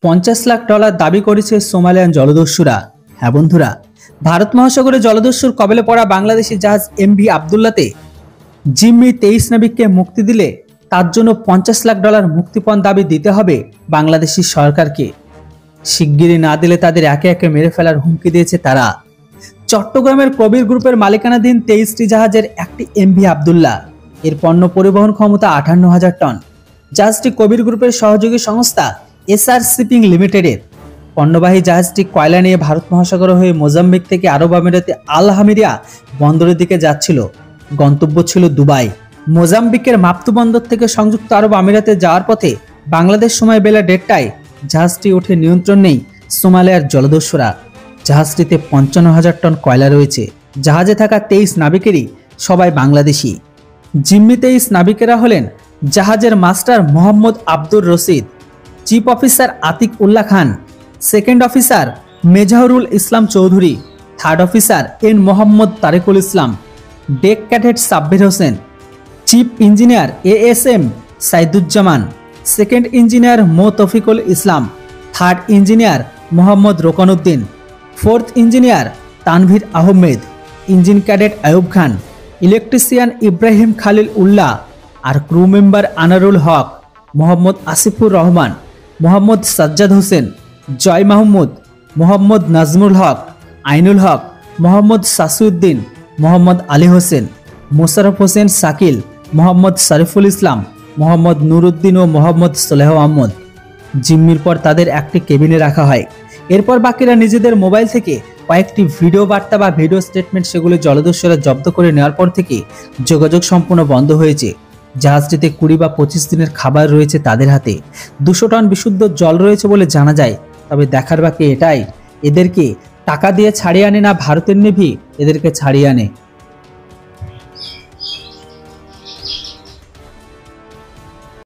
$50 লাখ দাবি করেছে সোমালিয়ান জলদস্যুরা। হ্যাঁ বন্ধুরা, ভারত মহাসাগরে জলদস্যুর কবলে পড়া বাংলাদেশি জাহাজ এমভি আবদুল্লাতে জিম্মি 23 নাবিককে মুক্তি দিলে তার জন্য $50 লাখ মুক্তিপণ দাবি দিতে হবে বাংলাদেশি সরকারকে। শিগগিরই না দিলে তাদের একে একে মেরে ফেলার হুমকি দিয়েছে তারা। চট্টগ্রামের কবির গ্রুপের মালিকানাধীন 23টি জাহাজের একটি এমভি আবদুল্লাহ। এর পণ্য পরিবহন ক্ষমতা 58,000 টন। জাহাজটি কবির গ্রুপের সহযোগী সংস্থা এসআর শিপিং লিমিটেডের। পণ্যবাহী জাহাজটি কয়লা নিয়ে ভারত মহাসাগর হয়ে মোজাম্বিক থেকে আরব আমিরাতে আল হামিরিয়া বন্দরের দিকে যাচ্ছিল। গন্তব্য ছিল দুবাই। মোজাম্বিকের মাপ্তু বন্দর থেকে সংযুক্ত আরব আমিরাতে যাওয়ার পথে বাংলাদেশ সময় বেলা 1:30টায় জাহাজটি ওঠে নিয়ন্ত্রণ নেই সোমালিয়ার জলদস্যুরা। জাহাজটিতে 55,000 টন কয়লা রয়েছে। জাহাজে থাকা 23 নাবিকেরই সবাই বাংলাদেশি। জিম্মি 23 নাবিকেরা হলেন জাহাজের master Mohammad Abdur Rashid, chief officer Atiq Ullah Khan, second officer Mezharul Islam Chowdhury, third officer N Mohammad Tarequl Islam, deck cadet Sabbir Hossain, chief engineer ASM Saiduzzaman, second engineer Md Tofiqul Islam, third engineer Mohammad Roknuddin, fourth engineer Tanvir Ahmed, engine cadet Ayub Khan, electrician Ibrahim Khalil Ullah, আর ক্রু মেম্বার আনারুল হক, মোহাম্মদ আসিফুর রহমান, মোহাম্মদ সাজ্জাদ হোসেন, জয় মাহমুদ, মোহাম্মদ নাজমুল হক, আইনুল হক, মোহাম্মদ সাসিউদ্দিন, মোহাম্মদ আলী হোসেন, মোশাররফ হোসেন শাকিল, মোহাম্মদ শরীফুল ইসলাম, মোহাম্মদ নুরুদ্দিন ও মোহাম্মদ সোলেহ আহমদ। জিম্মির পর তাদের একটি কেবিনে রাখা হয়। এরপর বাকিরা নিজেদের মোবাইল থেকে কয়েকটি ভিডিও বার্তা বা ভিডিও স্টেটমেন্ট সেগুলো জলদস্যুরা জব্দ করে নেওয়ার পর থেকে যোগাযোগ সম্পূর্ণ বন্ধ হয়েছে। জাহাজটিতে 20 বা 25 দিনের খাবার রয়েছে তাদের হাতে। 200 টন বিশুদ্ধ জল রয়েছে বলে জানা যায়। তবে দেখার বাকি এটাই, এদেরকে টাকা দিয়ে ছাড়িয়ে আনে না ভারতের নেভি এদেরকে ছাড়িয়ে আনে।